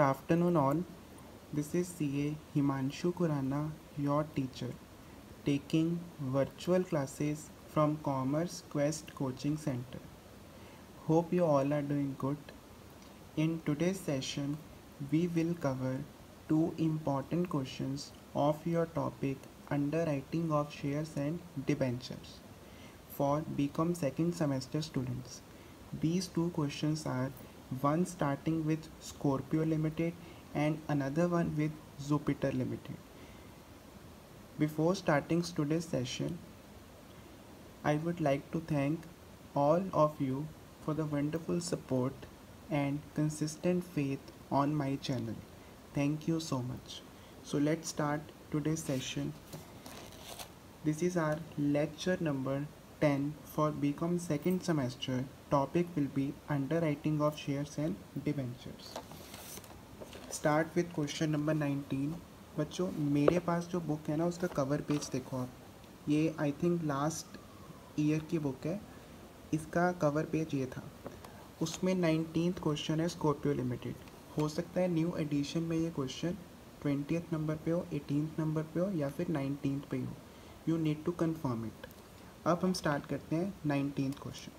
afternoon all. This is CA Himanshu Kurana, your teacher, taking virtual classes from Commerce Quest Coaching Center. Hope you all are doing good. In today's session, we will cover two important questions of your topic underwriting of shares and debentures for BCom second semester students. These two questions are one starting with Scorpio Limited and another one with Jupiter Limited. Before starting today's session, I would like to thank all of you for the wonderful support and consistent faith on my channel. Thank you so much. So let's start today's session. This is our lecture number 10 for BCom second semester. Topic will be underwriting of shares and debentures. Start with question number 19. बच्चों मेरे पास जो book है ना उसका cover page देखो आप. ये I think last year की बुक है. इसका कवर पेज ये था. उसमें 19th क्वेश्चन है स्कॉर्पियो लिमिटेड. हो सकता है न्यू एडिशन में ये क्वेश्चन 20th नंबर पे हो, 18th नंबर पे हो या फिर 19th पे हो. You need to confirm it. अब हम स्टार्ट करते हैं 19th question.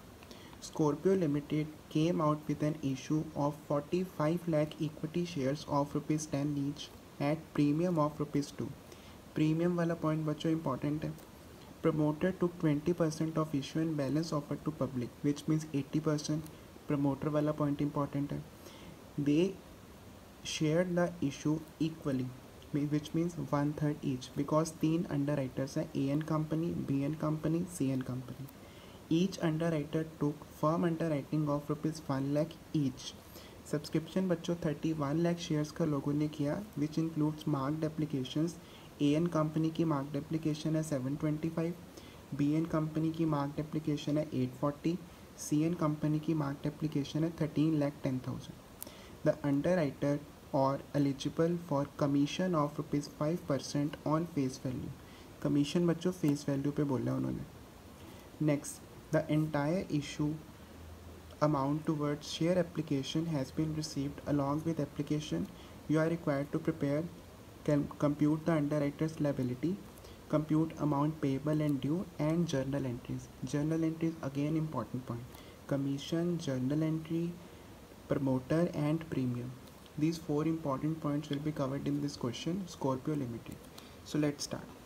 Scorpio Limited came out with an issue of 45 lakh equity shares of ₹10 each at premium of ₹2. Premium वाला पॉइंट बच्चों इंपॉर्टेंट है. Promoter took 20% of issue and balance offered to public, which means 80%. Promoter वाला point important है. They shared the issue equally, which means 1/3 each, because तीन underwriters हैं, AN company, BN company, CN company. Each underwriter took firm underwriting of ₹1 lakh each. Subscription बच्चों 31 lakh shares का लोगों ने किया, which includes marked applications. And company की marked application है 725, B and company की मार्क्ड एप्लीकेशन है 840, सीएन कंपनी की मार्क्ड एप्लीकेशन है 13,10,000. द अंडरराइटर और eligible for commission of ₹5% on face value. Commission बच्चों फेस वैल्यू पे बोला उन्होंने. Next, the entire issue amount towards share application has been received. Along with application, you are required to prepare, compute the underwriter's liability, compute amount payable and due, and journal entries. Journal entries again important point. Commission, journal entry, promoter and premium. These four important points will be covered in this question. Scorpio Limited. So let's start.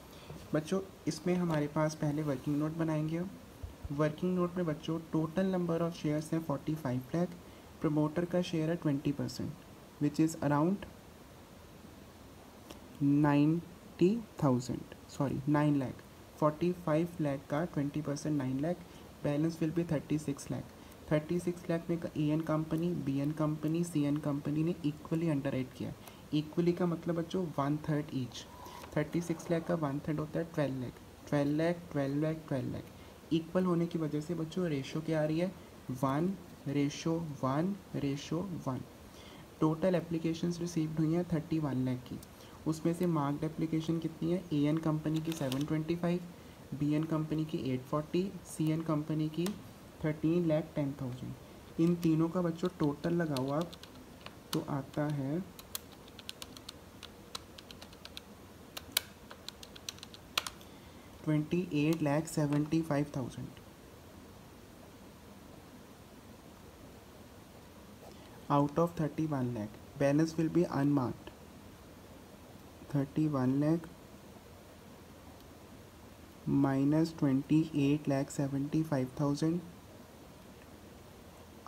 बच्चों इसमें हमारे पास पहले working note बनाएंगे हम. Working note में बच्चों total number of shares हैं 45 lakh. Promoter का शेयर है 20%, which is around 9 lakh. 45 lakh का 20% 9 lakh. Balance will be 36 lakh. 36 lakh में N company, BN company, CN company ने इक्वली अंडरराइट किया. इक्वली का मतलब बच्चों 1/3 ईच. 36 लाख का 1/3 होता है 12 लाख. 12 लाख 12 लाख 12 लाख. इक्वल होने की वजह से बच्चों रेशो क्या आ रही है 1:1:1. टोटल एप्लीकेशंस रिसीव्ड हुई हैं 31 लाख की. उसमें से मार्क्ड एप्लीकेशन कितनी है. एन कंपनी की 725, बीएन कंपनी की 840, सीएन कंपनी की 13,10,000. इन तीनों का बच्चों टोटल लगाओ आप तो आता है 28,75,000. out of 31 lakh. Balance will be unmarked. 31 lakh minus 28,75,000.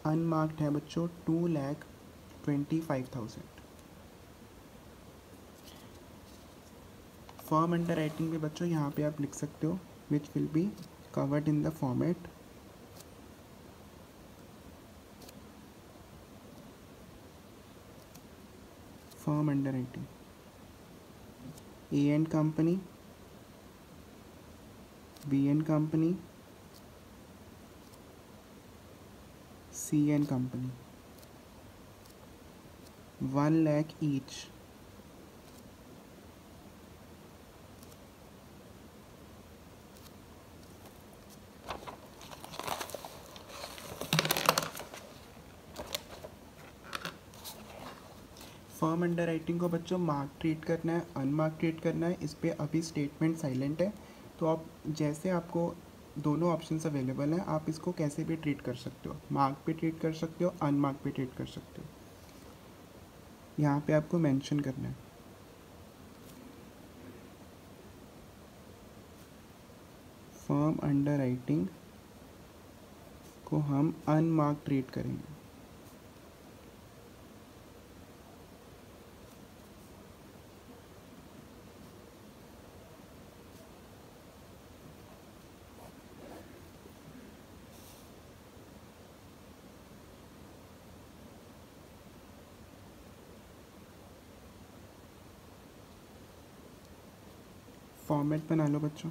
Unmarked है बच्चों 2,25,000. फॉर्म अंडर राइटिंग में बच्चों यहाँ पे आप लिख सकते हो which will be covered in the format. Firm underwriting A and company, B and company, C and company. 1 lakh each. Firm underwriting को बच्चों मार्क ट्रीट करना है, अनमार्क ट्रीट करना है, इस पर अभी स्टेटमेंट साइलेंट है। तो आप जैसे आपको दोनों ऑप्शंस अवेलेबल हैं, आप इसको कैसे भी ट्रीट कर सकते हो, मार्क पे ट्रीट कर सकते हो, अनमार्क पे ट्रीट कर सकते हो। यहाँ पे आपको मेंशन करना है। फर्म अंडर राइटिंग को हम अनमार्क ट्रीट करेंगे। फॉर्मेट बना लो बच्चों।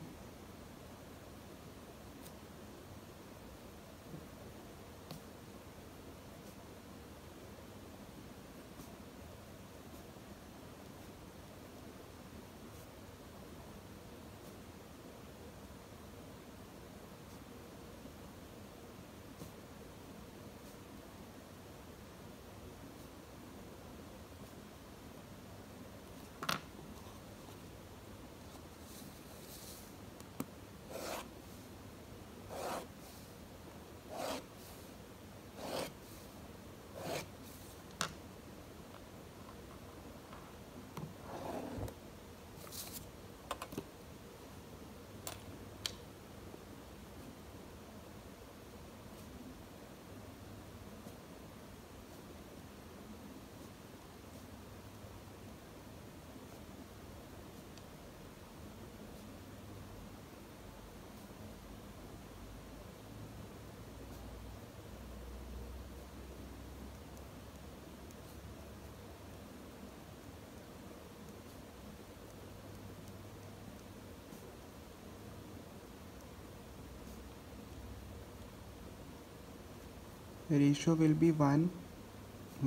Ratio will be 1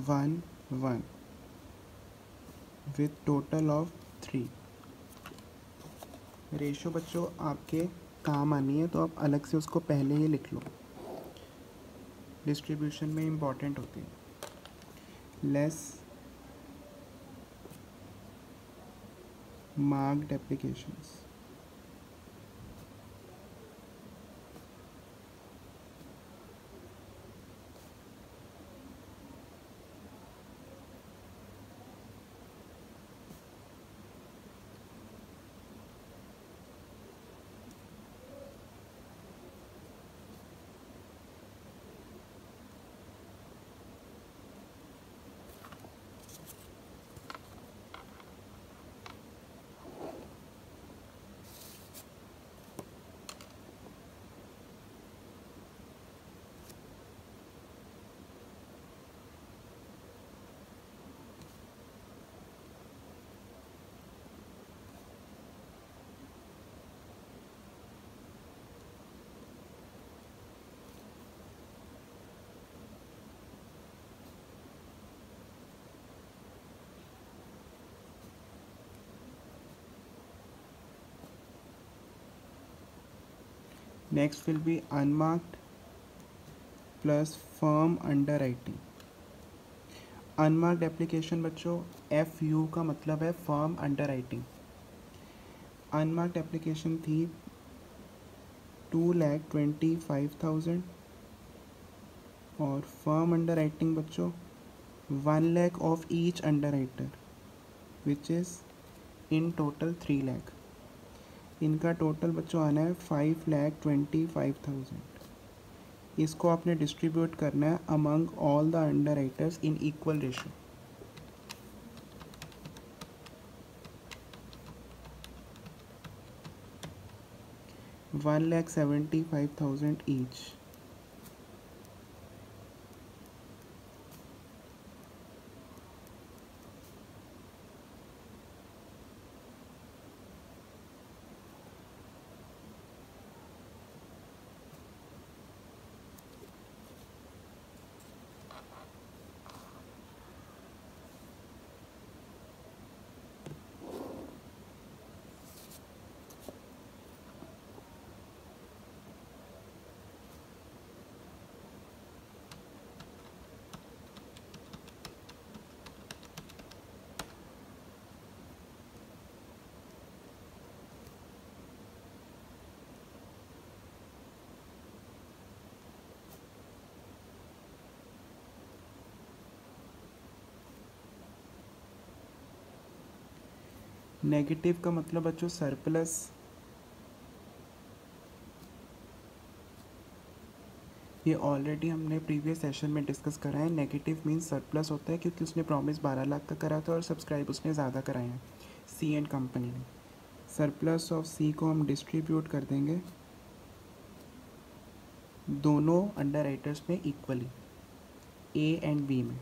1 1 with total of 3। Ratio बच्चों आपके काम आनी है, तो आप अलग से उसको पहले ही लिख लो, डिस्ट्रीब्यूशन में इम्पॉर्टेंट होती है। Less marked applications. Next will be unmarked plus firm under writing. Unmarked application बच्चों FU का मतलब है firm under writing. Unmarked application थी 2,25,000 और फर्म अंडर राइटिंग बच्चों 1 lakh of each under writer which is in total 3 lakh. इनका टोटल बच्चों आना है 5,25,000। इसको आपने डिस्ट्रीब्यूट करना है among all the under writers in equal ratio. $1,75,000 each. Negative का मतलब बच्चों सरप्लस, ये ऑलरेडी हमने प्रीवियस सेशन में डिस्कस करा है। नेगेटिव मीन्स सरप्लस होता है क्योंकि उसने प्रॉमिस 12 लाख का करा था और सब्सक्राइब उसने ज़्यादा कराए हैं सी एंड कंपनी ने। सरप्लस ऑफ सी को हम डिस्ट्रीब्यूट कर देंगे दोनों अंडर राइटर्स में इक्वली, ए एंड बी में।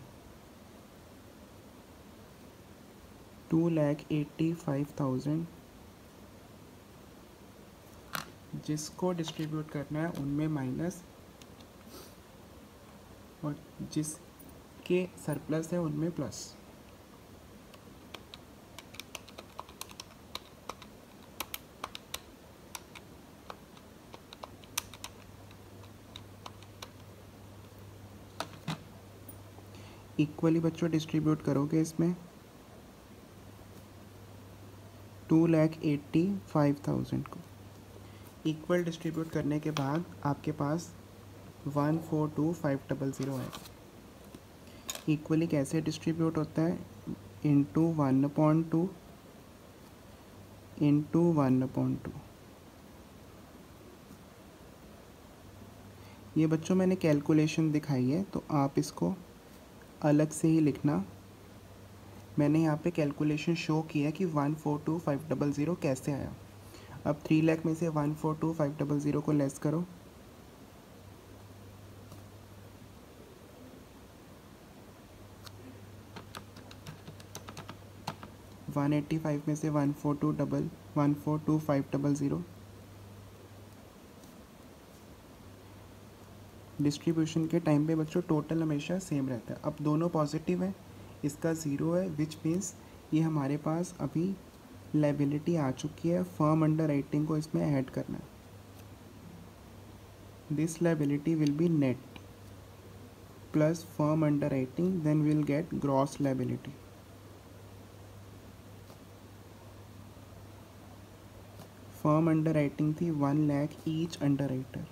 2,85,000 जिसको डिस्ट्रीब्यूट करना है उनमें माइनस, और जिसके सरप्लस है उनमें प्लस। इक्वली बच्चों डिस्ट्रीब्यूट करोगे इसमें 2,85,000 को। इक्वल डिस्ट्रीब्यूट करने के बाद आपके पास 142,500 है। इक्वली कैसे डिस्ट्रीब्यूट होता है? Into 1/2 into 1/2। ये बच्चों मैंने कैलकुलेशन दिखाई है तो आप इसको अलग से ही लिखना। मैंने यहाँ पे कैलकुलेशन शो किया कि 142,500 कैसे आया। अब 3 लाख में से 142,500 को लेस करो, 185 में से 142,500। डिस्ट्रीब्यूशन के टाइम पे बच्चों टोटल हमेशा सेम रहता है। अब दोनों पॉजिटिव है, इसका ज़ीरो है, विच मीन्स ये हमारे पास अभी लायबिलिटी आ चुकी है। फर्म अंडर राइटिंग को इसमें ऐड करना है। This liability will be net plus firm underwriting, then will get gross liability. Firm underwriting थी 1 lakh each underwriter.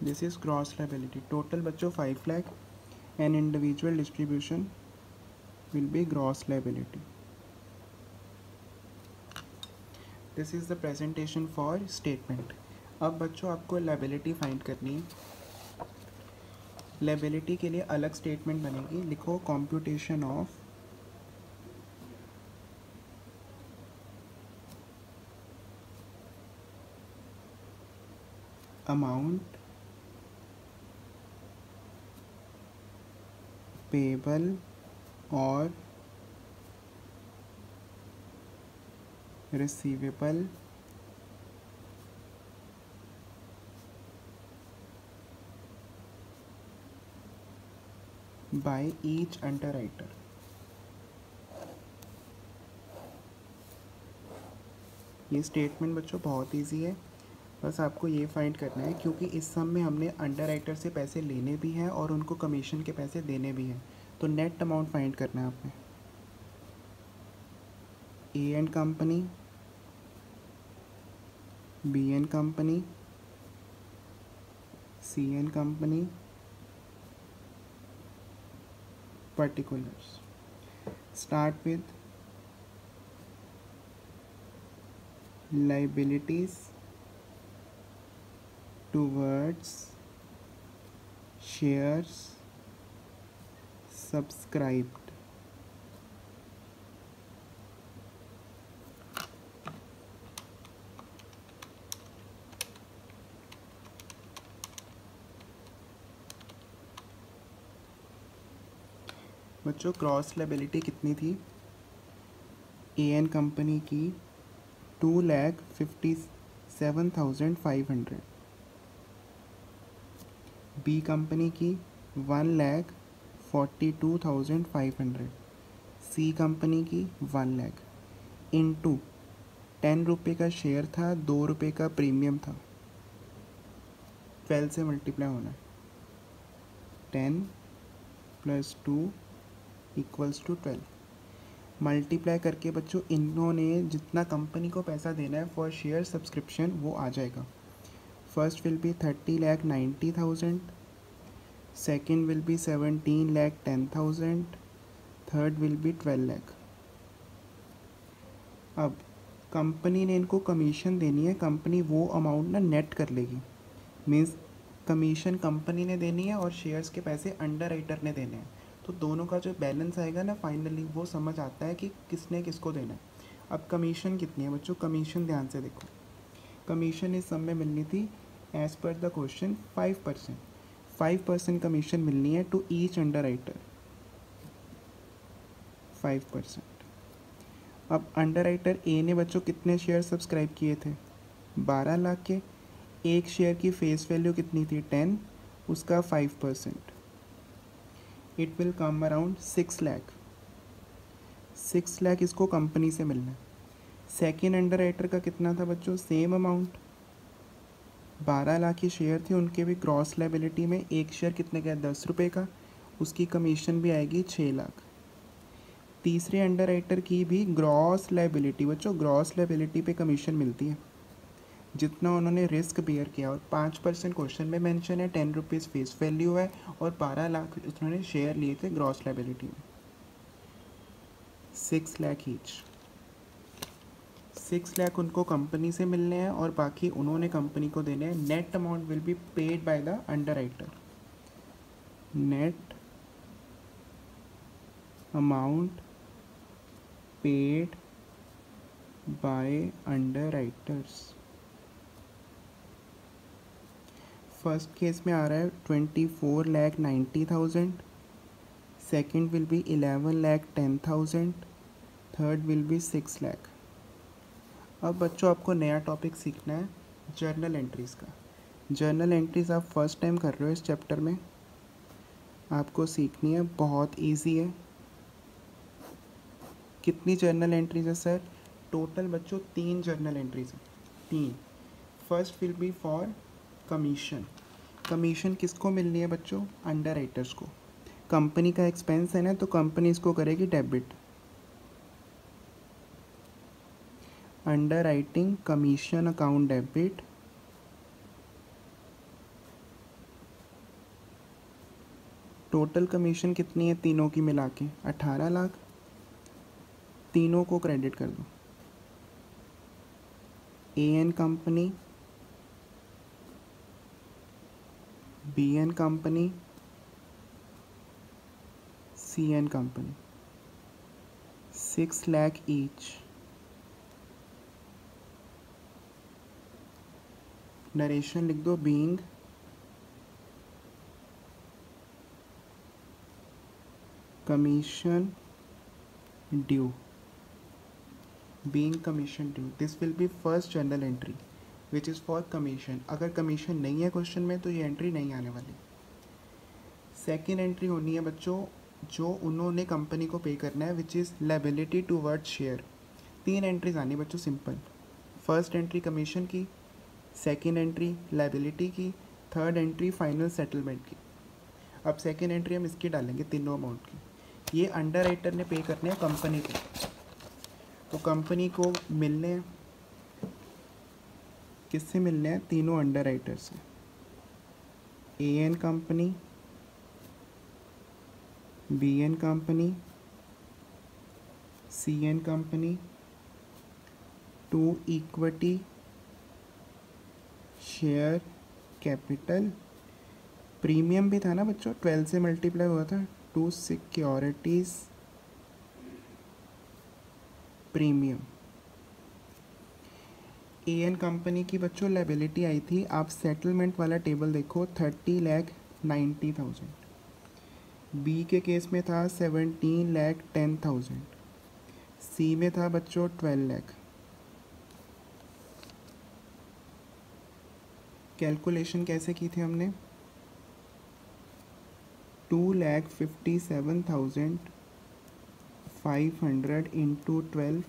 This is gross liability. Total बच्चों 5 lakh and individual distribution will be gross liability. This is the presentation for statement. अब बच्चों आपको liability find करनी है। Liability के लिए अलग स्टेटमेंट बनेगी। लिखो कॉम्प्यूटेशन ऑफ अमाउंट पेबल और receivable by each under writer. ये स्टेटमेंट बच्चों बहुत इजी है, बस आपको ये फाइंड करना है क्योंकि इस सम में हमने अंडर राइटर से पैसे लेने भी हैं और उनको कमीशन के पैसे देने भी हैं। तो नेट अमाउंट फाइंड करना है आपने। A and company, B and company, C and company, particulars. Start with liabilities towards shares subscribed. बच्चों क्रॉस लायबिलिटी कितनी थी? ए एन कंपनी की 2,57,500, बी कंपनी की 1,42,500, सी कंपनी की 1 लाख इंटू 10 रुपये का शेयर था, 2 रुपये का प्रीमियम था, 12 से मल्टीप्लाई होना है। 10 + 2 = 12। मल्टीप्लाई करके बच्चों इन्होंने जितना कंपनी को पैसा देना है फॉर शेयर सब्सक्रिप्शन वो आ जाएगा। First will be 30,90,000, second will B 17,10,000, third will B 12 lakh. अब कंपनी ने इनको कमीशन देनी है, कंपनी वो अमाउंट ना नेट कर लेगी, मीन्स कमीशन कंपनी ने देनी है और शेयर्स के पैसे अंडर राइटर ने देने हैं। तो दोनों का जो बैलेंस आएगा ना फाइनली वो समझ आता है कि किसने किसको देना है। अब कमीशन कितनी है बच्चों, कमीशन ध्यान से देखो। कमीशन इस सब में मिलनी थी as per the question 5%। 5% commission मिलनी है टू ईच अंडर राइटर, 5%। अब अंडर राइटर ए ने बच्चों कितने शेयर सब्सक्राइब किए थे, 12 लाख के। एक शेयर की फेस वैल्यू कितनी थी, 10, उसका 5%, it will come around 6 lakh. 6 lakh इसको कंपनी से मिलना है। सेकेंड अंडर राइटर का कितना था बच्चों, सेम अमाउंट, 12 लाख की शेयर थी उनके भी। क्रॉस लायबिलिटी में एक शेयर कितने का, 10 रुपये का, उसकी कमीशन भी आएगी 6 लाख। तीसरे अंडर राइटर की भी ग्रॉस लायबिलिटी बच्चों, ग्रॉस लायबिलिटी पे कमीशन मिलती है जितना उन्होंने रिस्क बेयर किया, और 5% क्वेश्चन में मेंशन है, 10 रुपीज़ फेस वैल्यू है, और 12 लाख उन्होंने शेयर लिए थे ग्रॉस लायबिलिटी में। 6 लाख ईच, 6 लाख उनको कंपनी से मिलने हैं और बाकी उन्होंने कंपनी को देने हैं। Net amount will be paid by the under writer, net amount paid by under writers. First case में आ रहा है 24,90,000, second will B 11,10,000, third will B 6 lakh. अब बच्चों आपको नया टॉपिक सीखना है जर्नल एंट्रीज़ का। जर्नल एंट्रीज़ आप फर्स्ट टाइम कर रहे हो इस चैप्टर में, आपको सीखनी है, बहुत इजी है। कितनी जर्नल एंट्रीज है सर, टोटल बच्चों 3 जर्नल एंट्रीज हैं, 3। First will be for commission. Commission किसको मिलनी है बच्चों, अंडर राइटर्स को। कंपनी का एक्सपेंस है ना, तो कंपनी इसको करेगी debit. Under writing commission account debit, total commission कितनी है तीनों की मिला के, 18 लाख। तीनों को क्रेडिट कर दो। And company, BN company, CN company, 6 lakh each. Narration लिख दो, being commission due, being commission due. This will be first journal entry which is for commission. अगर कमीशन नहीं है क्वेश्चन में तो ये एंट्री नहीं आने वाली। सेकेंड एंट्री होनी है बच्चों जो उन्होंने कंपनी को पे करना है, which is liability toward share. 3 entries आनी बच्चों सिंपल। फर्स्ट एंट्री कमीशन की, सेकेंड एंट्री लायबिलिटी की, थर्ड एंट्री फाइनल सेटलमेंट की। अब सेकेंड एंट्री हम इसकी डालेंगे तीनों अमाउंट की। ये अंडर राइटर ने पे करने हैं कंपनी को, तो कंपनी को मिलने हैं, किससे मिलने हैं, तीनों अंडर राइटर से। And company, BN company, CN company, to equity share capital. Premium भी था ना बच्चों, 12 से मल्टीप्लाई हुआ था, to securities premium. And company की बच्चों लायबिलिटी आई थी, आप सेटलमेंट वाला टेबल देखो, 30,90,000। बी के केस में था 17,10,000। सी में था बच्चों 12 लाख। कैलकुलेशन कैसे की थी हमने, 2,57,500 इंटू 12,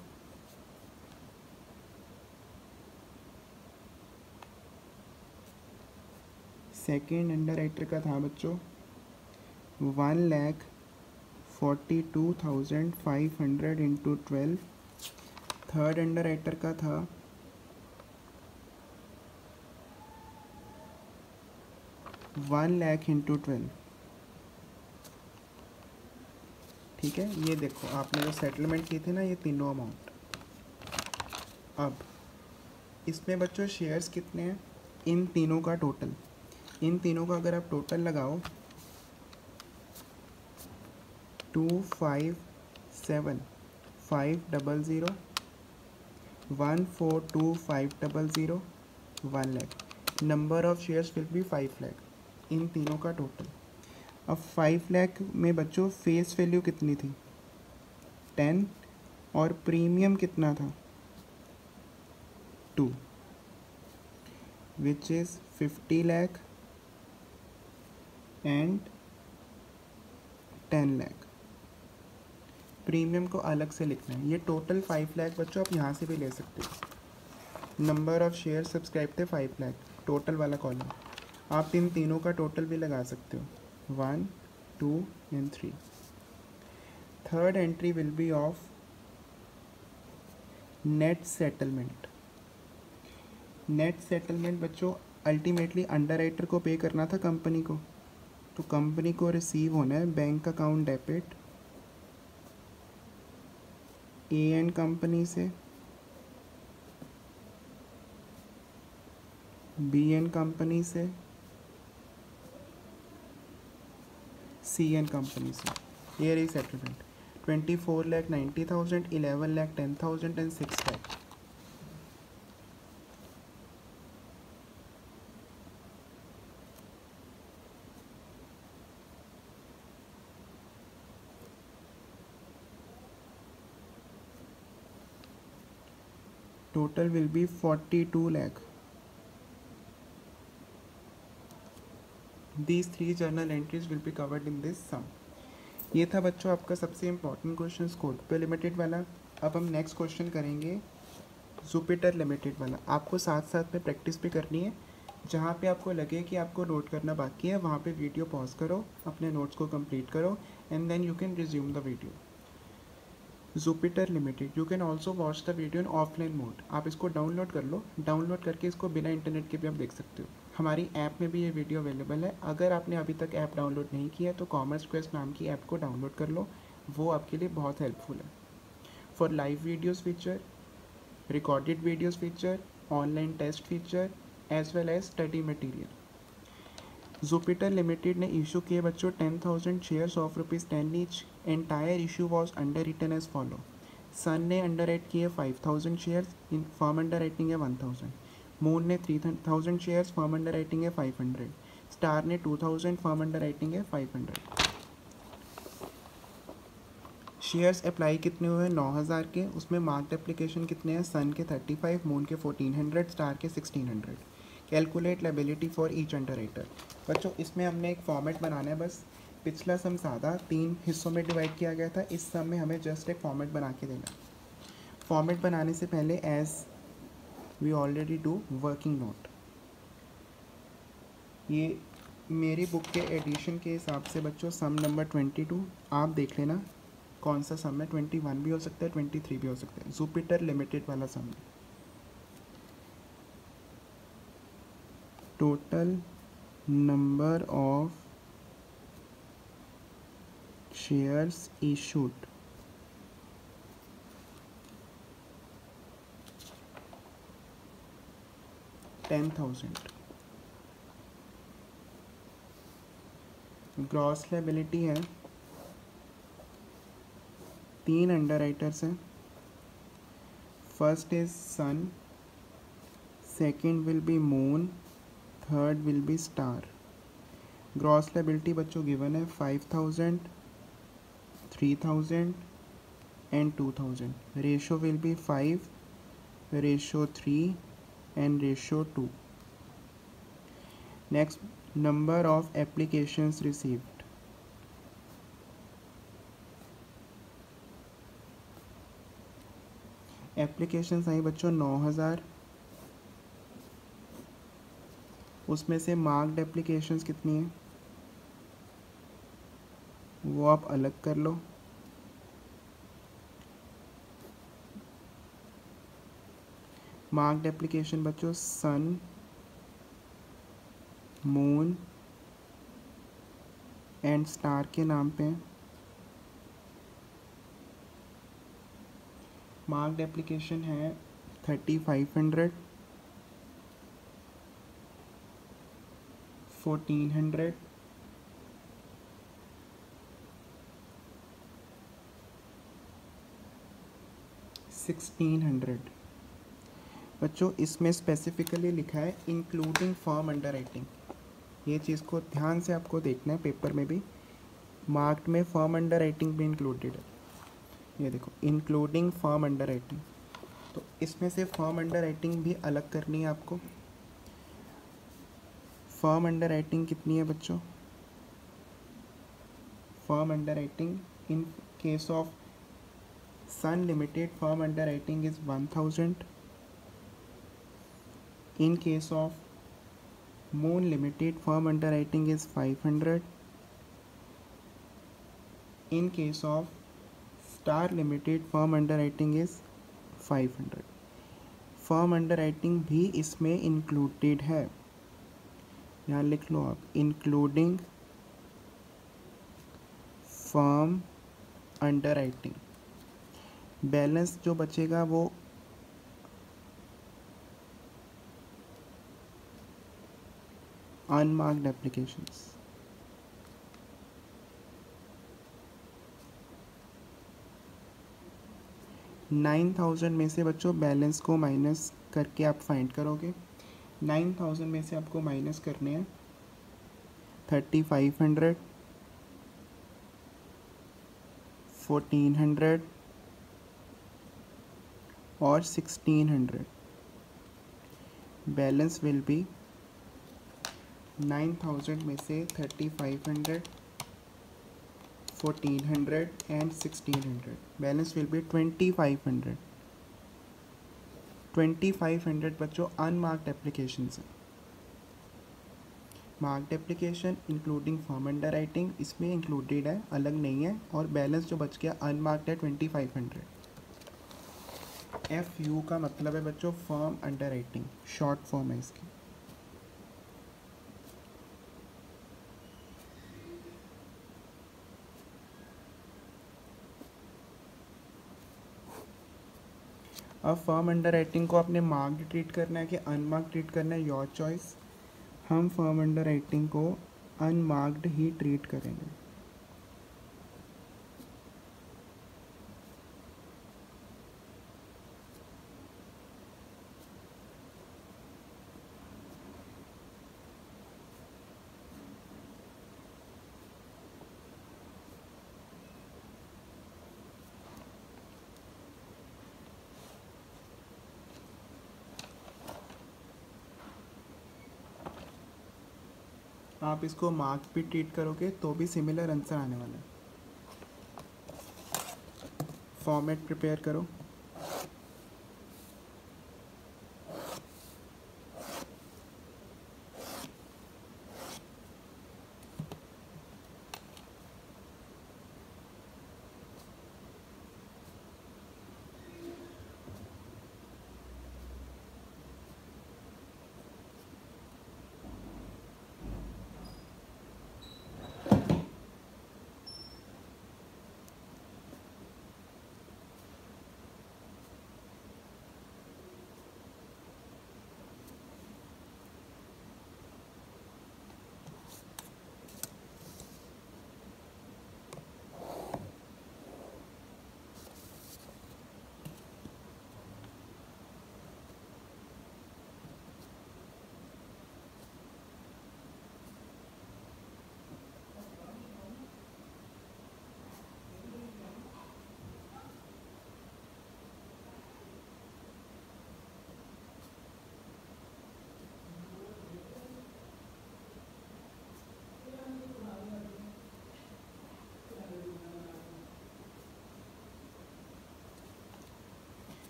सेकेंड अंडर राइटर का था बच्चों 1,42,500 इंटू 12। थर्ड अंडर राइटर का था 1,00,000 इंटू 12। ठीक है, ये देखो आपने जो सेटलमेंट की थी ना, ये तीनों अमाउंट। अब इसमें बच्चों शेयर्स कितने हैं, इन तीनों का टोटल, इन तीनों का अगर आप टोटल लगाओ 257,500, 142,500, 1,00,000। Number of shares will be 5,00,000, इन तीनों का टोटल। अब 5,00,000 में बच्चों फेस वैल्यू कितनी थी, 10, और प्रीमियम कितना था, 2, विच इज़ 50,00,000 एंड 10,00,000। प्रीमियम को अलग से लिखना है। ये टोटल 5,00,000 बच्चों आप यहाँ से भी ले सकते हो। नंबर ऑफ शेयर सब्सक्राइब थे 5,00,000, टोटल वाला कॉलम। आप इन तीनों का टोटल भी लगा सकते हो, 1, 2 and 3। Third entry will be of net settlement. Net settlement बच्चों अल्टीमेटली अंडर राइटर को पे करना था कंपनी को, तो कंपनी को रिसीव होना है bank account debit A and company से, बी एन कंपनी से, सी एन कंपनी से। ये रही settlement. 24,90,000, 11,10,000 and 6,00,000। Total will be 42,00,000। These 3 journal entries will be covered in this sum। ये था बच्चों आपका सबसे इम्पॉर्टेंट क्वेश्चन कोड पे लिमिटेड वाला। अब हम नेक्स्ट क्वेश्चन करेंगे जुपिटर लिमिटेड वाला। आपको साथ साथ में प्रैक्टिस भी करनी है। जहाँ पे आपको लगे कि आपको नोट करना बाकी है, वहाँ पे वीडियो पॉज करो, अपने नोट्स को कंप्लीट करो, and then you can resume the video. Jupiter Limited, you can also watch the video in offline mode. आप इसको डाउनलोड कर लो, डाउनलोड करके इसको बिना इंटरनेट के भी आप देख सकते हो। हमारी ऐप में भी ये वीडियो अवेलेबल है। अगर आपने अभी तक ऐप डाउनलोड नहीं किया तो कॉमर्स क्वेस्ट नाम की ऐप को डाउनलोड कर लो, वो आपके लिए बहुत हेल्पफुल है। For live videos feature, recorded videos feature, online test feature, as well as study material. Jupiter limited ने इशू किए बच्चों 10,000 shares of ₹10 each. Entire issue was underwritten as follow. Sun ने अंडर राइट किए 5,000 shares, in firm underwriting है 1,000। Moon ने 3,000 shares, firm underwriting है 500। Star ने 2,000, firm underwriting है 500। शेयर्स अप्लाई कितने हुए हैं, 9,000 के। उसमें मार्क्ड एप्लीकेशन कितने हैं, सन के 35, मून के 1,400, स्टार के 1,600। Calculate liability for each under writer. बच्चों इसमें हमने एक फॉर्मेट बनाना है बस। पिछला सम सादा 3 हिस्सों में डिवाइड किया गया था, इस सम में हमें जस्ट एक फॉर्मेट बना के देना। फॉर्मेट बनाने से पहले as we already do working note. ये मेरी बुक के एडिशन के हिसाब से बच्चों सम नंबर 22 आप देख लेना कौन सा सम है। 21 भी हो सकता है, 23 भी हो सकता है। जुपिटर लिमिटेड वाला सम है। Total number of shares issued, $10,000। Gross liability है, 3 अंडर राइटर्स हैं। First is Sun, second will be Moon, third will be Star. Gross liability बच्चों गिवन है 5,000, 3,000 and 2,000। Ratio will be 5, ratio 3 and ratio 2। Next, number of applications received. Applications आई बच्चों 9,000। उसमें से marked applications कितनी है, वो आप अलग कर लो। मार्क्ड एप्लीकेशन बच्चों सन, मून एंड स्टार के नाम पे। मार्क्ड एप्लीकेशन है 3500, 1400, 1600। बच्चों इसमें स्पेसिफिकली लिखा है इंक्लूडिंग फॉर्म अंडर राइटिंग। ये चीज़ को ध्यान से आपको देखना है, पेपर में भी मार्क्ड में फॉर्म अंडर राइटिंग भी इंक्लूडेड है। ये देखो इंक्लूडिंग फॉर्म अंडर राइटिंग, तो इसमें से फॉर्म अंडर राइटिंग भी अलग करनी है आपको। फॉर्म अंडर राइटिंग कितनी है बच्चों? Firm underwriting in case of Sun Limited firm underwriting is 1000। In case of Moon Limited, firm underwriting is 500. In case of Star Limited, firm underwriting is 500. Firm underwriting भी इसमें included है, यहाँ लिख लो आप, including firm underwriting. Balance जो बचेगा वो unmarked applications. $9,000 में से बच्चों बैलेंस को माइनस करके आप फाइंड करोगे। 9,000 में से आपको माइनस करने हैं 3500, 1400 और 1600। बैलेंस विल बी 9,000 में से 3500, 1400 and 1600. Balance will be 2500. 2500 बच्चों अनमार्क्ड एप्लीकेशन है। Marked application including form under writing इसमें इंक्लूडेड है, अलग नहीं है, और बैलेंस जो बच गया अनमार्क्ड है 2500। FU का मतलब है बच्चों firm under writing, short form है इसकी। अब फर्म अंडर राइटिंग को आपने मार्क्ड ट्रीट करना है कि अनमार्क्ड ट्रीट करना है, योर चॉइस। हम फर्म अंडर राइटिंग को अनमार्क्ड ही ट्रीट करेंगे। आप इसको मार्क्स भी ट्रीट करोगे तो भी सिमिलर आंसर आने वाला है। फॉर्मेट प्रिपेयर करो।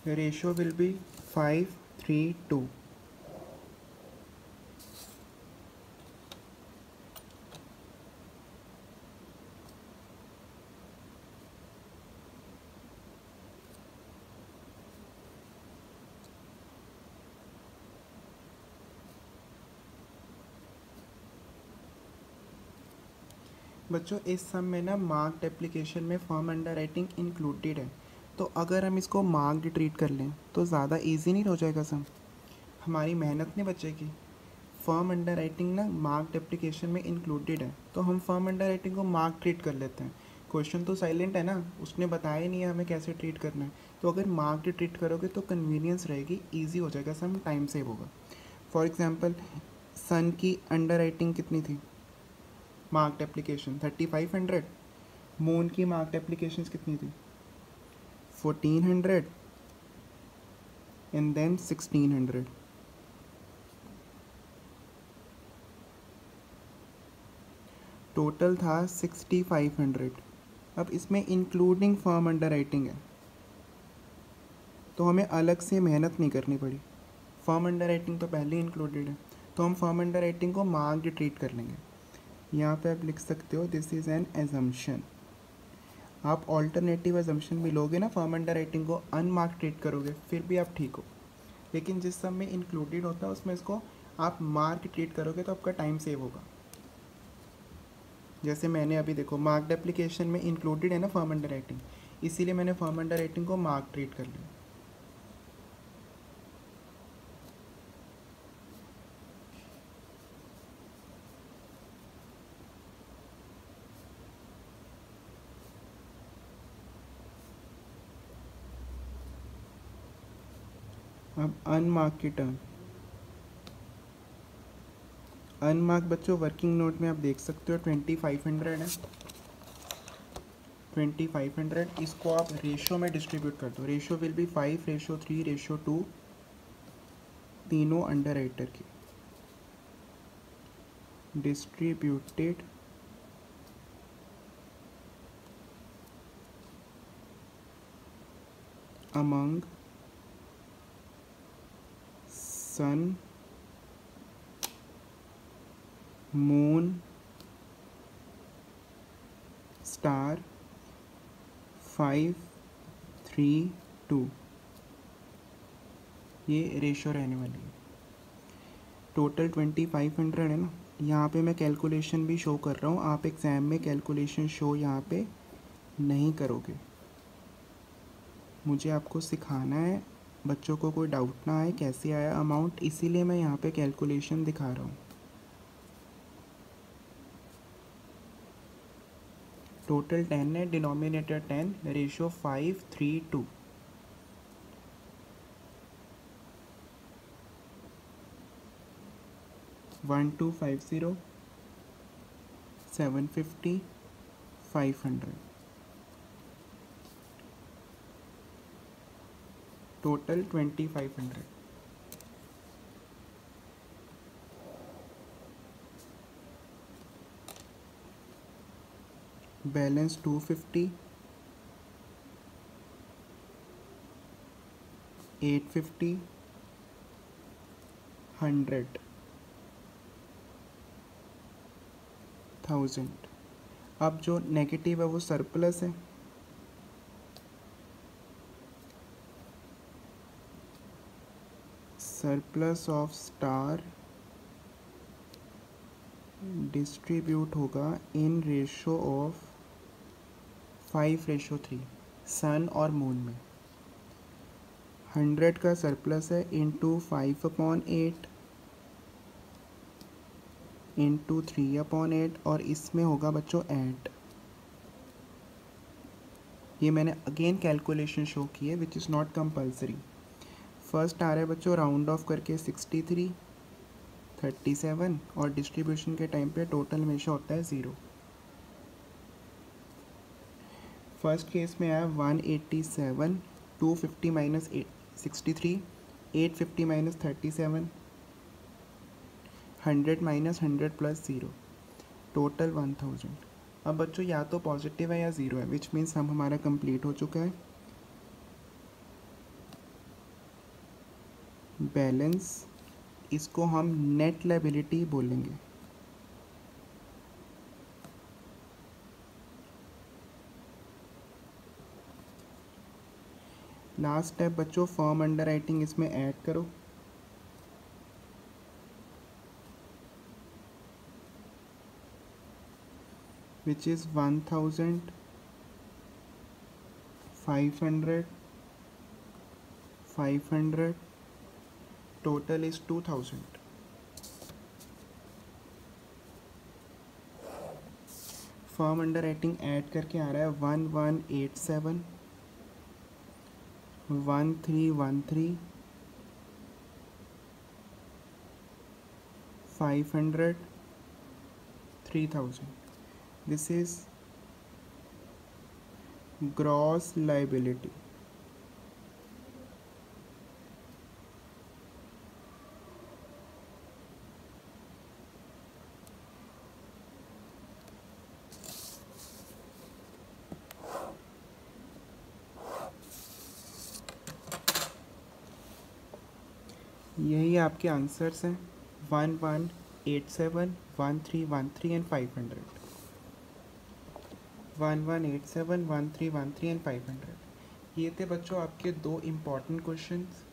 The ratio will be 5:3:2. बच्चों इस सब में ना मार्क्ड एप्लीकेशन में फॉर्म अंडर राइटिंग इंक्लूडेड है, तो अगर हम इसको मार्क्ड ट्रीट कर लें तो ज़्यादा इजी नहीं हो जाएगा सम, हमारी मेहनत नहीं बचेगी। फॉर्म अंडर राइटिंग ना मार्क्ड एप्लीकेशन में इंक्लूडेड है, तो हम फॉर्म अंडर राइटिंग को मार्क ट्रीट कर लेते हैं। क्वेश्चन तो साइलेंट है ना, उसने बताया ही नहीं है हमें कैसे ट्रीट करना है, तो अगर मार्क्ड ट्रीट करोगे तो कन्वीनियंस रहेगी, ईजी हो जाएगा, सम टाइम सेव होगा। फॉर एग्जाम्पल सन की अंडर राइटिंग कितनी थी मार्क्ड एप्लीकेशन 3500, मून की मार्क्ड एप्लीकेशन कितनी थी 1400 एंड देन 1600। टोटल था 6500। अब इसमें इंक्लूडिंग फॉर्म अंडर राइटिंग है, तो हमें अलग से मेहनत नहीं करनी पड़ी। फॉर्म अंडर राइटिंग तो पहले ही इंक्लूडेड है, तो हम फॉर्म अंडर राइटिंग को मार्क्ड ट्रीट कर लेंगे। यहाँ पे आप लिख सकते हो दिस इज़ एन एजम्पशन। आप ऑल्टरनेटिव एजम्पशन भी लोगे ना, फॉर्म अंडर राइटिंग को अनमार्क्ड ट्रीट करोगे फिर भी आप ठीक हो, लेकिन जिस सब में इंक्लूडेड होता है उसमें इसको आप मार्क ट्रीट करोगे तो आपका टाइम सेव होगा। जैसे मैंने अभी देखो मार्क्ड एप्लीकेशन में इंक्लूडेड है ना फॉर्म अंडर राइटिंग, इसीलिए मैंने फॉर्म अंडर राइटिंग को मार्क ट्रीट कर लिया। अब अनमार्क की टर्म, अनमार्क बच्चों वर्किंग नोट में आप देख सकते हो 2500 है। 2500 इसको आप रेशो में डिस्ट्रीब्यूट कर दो, रेशो विल बी 5:3:2, तीनों अंडर राइटर की डिस्ट्रीब्यूटेड अमंग सन, मून, स्टार, 5:3:2, ये रेशो रहने वाली है। टोटल 2500 है ना, यहाँ पे मैं कैलकुलेशन भी शो कर रहा हूँ, आप एग्ज़ाम में कैलकुलेशन शो यहाँ पे नहीं करोगे, मुझे आपको सिखाना है, बच्चों को कोई डाउट ना आए कैसे आया अमाउंट, इसीलिए मैं यहाँ पे कैलकुलेशन दिखा रहा हूँ। टोटल 10 है, डिनोमिनेटर 10, रेशो 5:3:2। 1250, 750, 500, टोटल 2500। बैलेंस 250, 850, 100, 1000। अब जो नेगेटिव है वो सरप्लस है, सरप्लस ऑफ स्टार डिस्ट्रीब्यूट होगा इन रेशो ऑफ 5:3, सन और मून में। 100 का सरप्लस है इंटू 5/8 इंटू 3/8, और इसमें होगा बच्चों ऐड। ये मैंने अगेन कैलकुलेशन शो की है which is not compulsory. First आ रहा है बच्चों राउंड ऑफ करके 63, 37, और डिस्ट्रीब्यूशन के टाइम पे टोटल हमेशा होता है 0। फर्स्ट केस में आया 187, 250 minus 63, 850 minus 37, 100 minus 100 plus 0, total 1000। अब बच्चों या तो पॉजिटिव है या ज़ीरो है, विच मीन्स हम हमारा कंप्लीट हो चुका है। बैलेंस, इसको हम नेट लायबिलिटी बोलेंगे। लास्ट स्टेप बच्चों फॉर्म अंडर राइटिंग इसमें ऐड करो। which is 1500, 500, total is 2000. Firm under writing add करके आ रहा है 1187, 1313, 500, 3000. This is gross liability. यही आपके आंसर्स हैं 1187, 1313 एंड 500. 1187, 1313 एंड 500. ये थे बच्चों आपके दो इम्पॉर्टेंट क्वेश्चंस.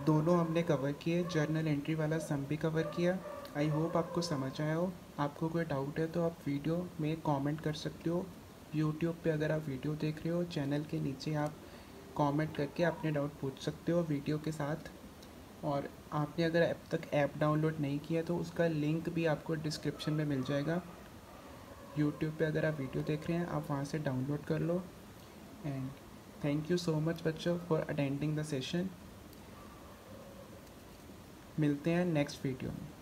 दोनों हमने कवर किए. जर्नल एंट्री वाला सम भी कवर किया. आई होप आपको समझ आया हो. आपको कोई डाउट है तो आप वीडियो में कमेंट कर सकते हो. यूट्यूब पे अगर आप वीडियो देख रहे हो, चैनल के नीचे आप कमेंट करके अपने डाउट पूछ सकते हो वीडियो के साथ. और आपने अगर अब तक ऐप डाउनलोड नहीं किया तो उसका लिंक भी आपको डिस्क्रिप्शन में मिल जाएगा. यूट्यूब पे अगर आप वीडियो देख रहे हैं आप वहाँ से डाउनलोड कर लो. And thank you so much बच्चों फॉर अटेंडिंग द सेशन. मिलते हैं नेक्स्ट वीडियो में.